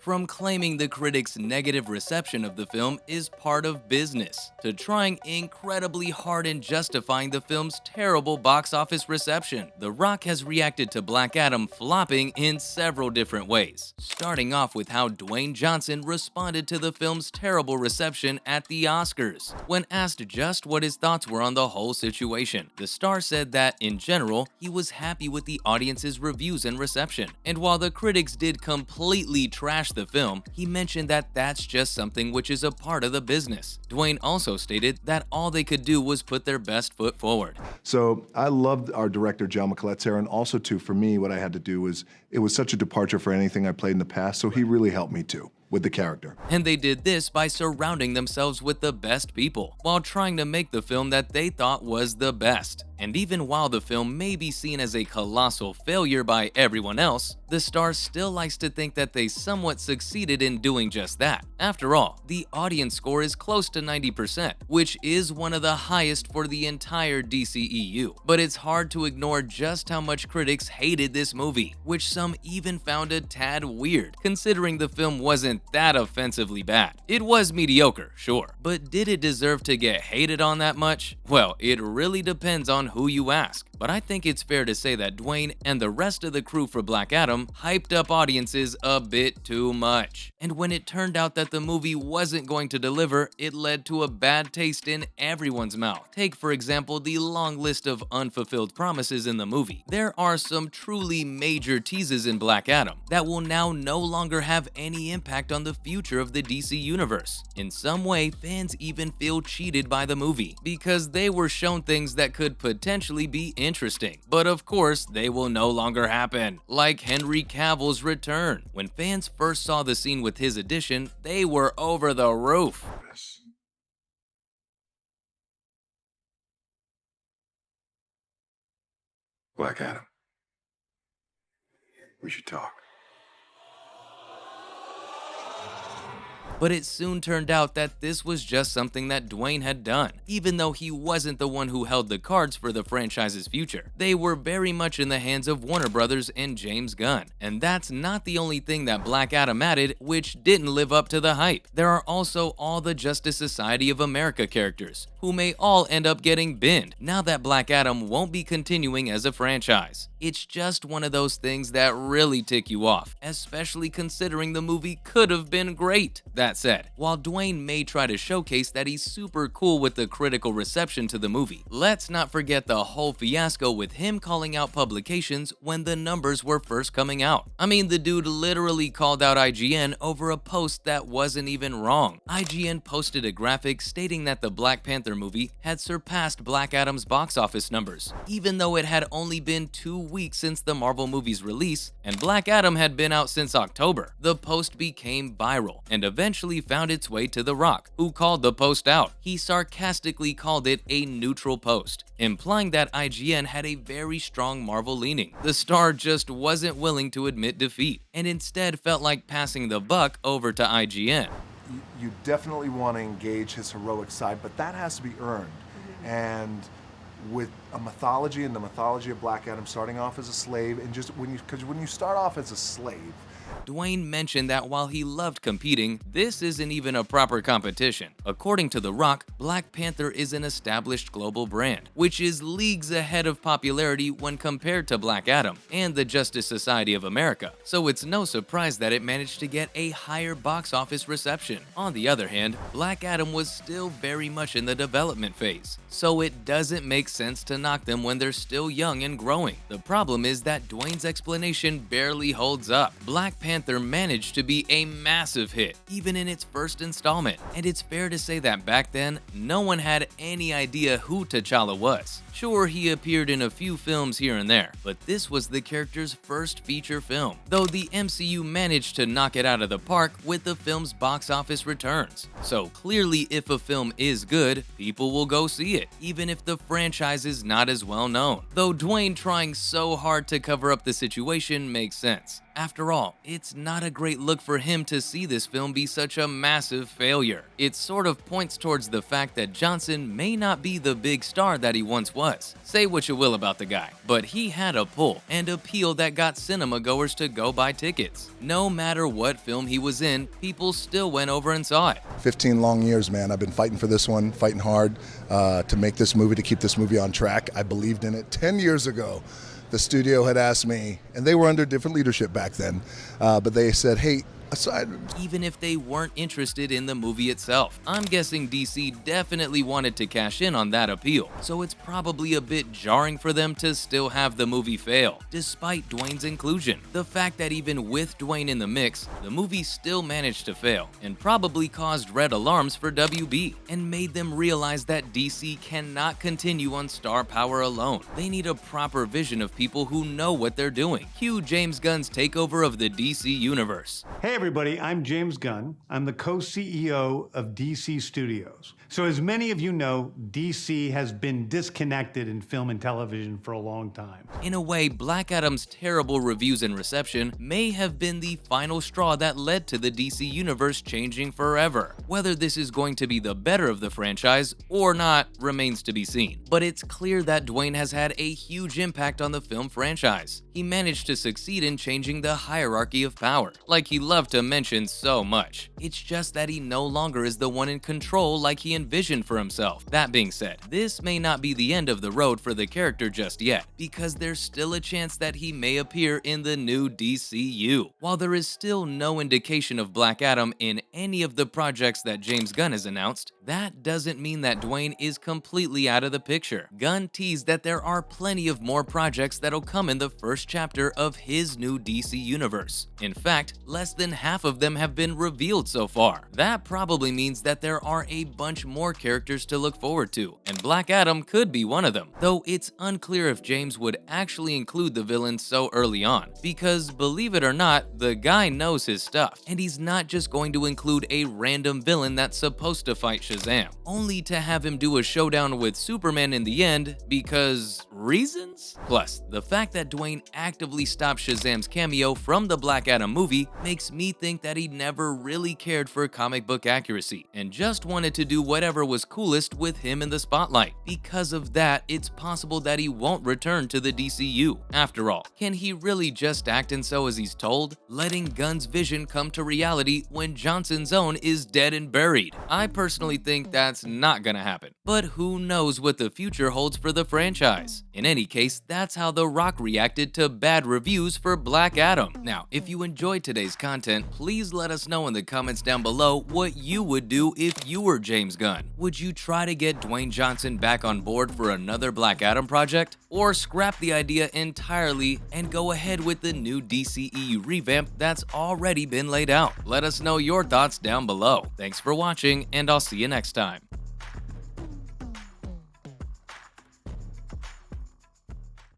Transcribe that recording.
From claiming the critics' negative reception of the film is part of business, to trying incredibly hard in justifying the film's terrible box office reception, The Rock has reacted to Black Adam flopping in several different ways, starting off with how Dwayne Johnson responded to the film's terrible reception at the Oscars. When asked just what his thoughts were on the whole situation, the star said that, in general, he was happy with the audience's reviews and reception, and while the critics did completely trash the film, he mentioned that that's just something which is a part of the business. Dwayne also stated that all they could do was put their best foot forward. So I loved our director, John McCletzer, and also too, for me, what I had to do was, it was such a departure for anything I played in the past, so he really helped me too with the character. And they did this by surrounding themselves with the best people, while trying to make the film that they thought was the best. And even while the film may be seen as a colossal failure by everyone else, the star still likes to think that they somewhat succeeded in doing just that. After all, the audience score is close to 90%, which is one of the highest for the entire DCEU. But it's hard to ignore just how much critics hated this movie, which some even found a tad weird, considering the film wasn't that offensively bad. It was mediocre, sure, but did it deserve to get hated on that much? Well, it really depends on who you ask. But I think it's fair to say that Dwayne and the rest of the crew for Black Adam hyped up audiences a bit too much. And when it turned out that the movie wasn't going to deliver, it led to a bad taste in everyone's mouth. Take, for example, the long list of unfulfilled promises in the movie. There are some truly major teases in Black Adam that will now no longer have any impact on the future of the DC universe. In some way, fans even feel cheated by the movie, because they were shown things that could potentially be interesting, but of course they will no longer happen, like Henry Cavill's return. When fans first saw the scene with his addition, they were over the roof. Black Adam, we should talk. But it soon turned out that this was just something that Dwayne had done, even though he wasn't the one who held the cards for the franchise's future. They were very much in the hands of Warner Brothers and James Gunn. And that's not the only thing that Black Adam added which didn't live up to the hype. There are also all the Justice Society of America characters, who may all end up getting binned now that Black Adam won't be continuing as a franchise. It's just one of those things that really tick you off, especially considering the movie could have been great. That said, while Dwayne may try to showcase that he's super cool with the critical reception to the movie, let's not forget the whole fiasco with him calling out publications when the numbers were first coming out. I mean, the dude literally called out IGN over a post that wasn't even wrong. IGN posted a graphic stating that the Black Panther movie had surpassed Black Adam's box office numbers, even though it had only been 2 weeks since the Marvel movie's release, and Black Adam had been out since October. The post became viral, and eventually found its way to The Rock, who called the post out. He sarcastically called it a neutral post, implying that IGN had a very strong Marvel leaning. The star just wasn't willing to admit defeat, and instead felt like passing the buck over to IGN. You definitely want to engage his heroic side, but that has to be earned. And with a mythology and the mythology of Black Adam starting off as a slave, and just because when you start off as a slave, Dwayne mentioned that while he loved competing, this isn't even a proper competition. According to The Rock, Black Panther is an established global brand, which is leagues ahead of popularity when compared to Black Adam and the Justice Society of America, so it's no surprise that it managed to get a higher box office reception. On the other hand, Black Adam was still very much in the development phase, so it doesn't make sense to knock them when they're still young and growing. The problem is that Dwayne's explanation barely holds up. Black Panther managed to be a massive hit, even in its first installment, and it's fair to say that back then, no one had any idea who T'Challa was. Sure, he appeared in a few films here and there, but this was the character's first feature film, though the MCU managed to knock it out of the park with the film's box office returns. So clearly, if a film is good, people will go see it, even if the franchise is not as well known. Though Dwayne trying so hard to cover up the situation makes sense. After all, it's not a great look for him to see this film be such a massive failure. It sort of points towards the fact that Johnson may not be the big star that he once was. Say what you will about the guy, but he had a pull and appeal that got cinema goers to go buy tickets. No matter what film he was in, people still went over and saw it. 15 long years, man. I've been fighting for this one, fighting hard to make this movie, to keep this movie on track. I believed in it 10 years ago. The studio had asked me, and they were under different leadership back then, but they said, hey, aside. Even if they weren't interested in the movie itself, I'm guessing DC definitely wanted to cash in on that appeal, so it's probably a bit jarring for them to still have the movie fail, despite Dwayne's inclusion. The fact that even with Dwayne in the mix, the movie still managed to fail, and probably caused red alarms for WB, and made them realize that DC cannot continue on star power alone. They need a proper vision of people who know what they're doing. Cue James Gunn's takeover of the DC universe. Hey everybody, I'm James Gunn. I'm the co-CEO of DC Studios. So as many of you know, DC has been disconnected in film and television for a long time. In a way, Black Adam's terrible reviews and reception may have been the final straw that led to the DC universe changing forever. Whether this is going to be the better of the franchise or not remains to be seen. But it's clear that Dwayne has had a huge impact on the film franchise. He managed to succeed in changing the hierarchy of power, like he loved to mention so much. It's just that he no longer is the one in control like he envisioned for himself. That being said, this may not be the end of the road for the character just yet, because there's still a chance that he may appear in the new DCU. While there is still no indication of Black Adam in any of the projects that James Gunn has announced, that doesn't mean that Dwayne is completely out of the picture. Gunn teased that there are plenty of more projects that'll come in the first chapter of his new DC universe. In fact, less than half of them have been revealed so far. That probably means that there are a bunch more characters to look forward to, and Black Adam could be one of them, though it's unclear if James would actually include the villain so early on, because believe it or not, the guy knows his stuff, and he's not just going to include a random villain that's supposed to fight Shazam, only to have him do a showdown with Superman in the end because reasons? Plus, the fact that Dwayne actively stopped Shazam's cameo from the Black Adam movie makes me think that he never really cared for comic book accuracy and just wanted to do whatever was coolest with him in the spotlight. Because of that, it's possible that he won't return to the DCU. After all, can he really just act and so as he's told, letting Gunn's vision come to reality when Johnson's own is dead and buried? I personally think that's not gonna happen, but who knows what the future holds for the franchise. In any case, that's how The Rock reacted to bad reviews for Black Adam. Now, if you enjoyed today's content, please let us know in the comments down below what you would do if you were James Gunn. Would you try to get Dwayne Johnson back on board for another Black Adam project? Or scrap the idea entirely and go ahead with the new DCEU revamp that's already been laid out? Let us know your thoughts down below. Thanks for watching, and I'll see you next time.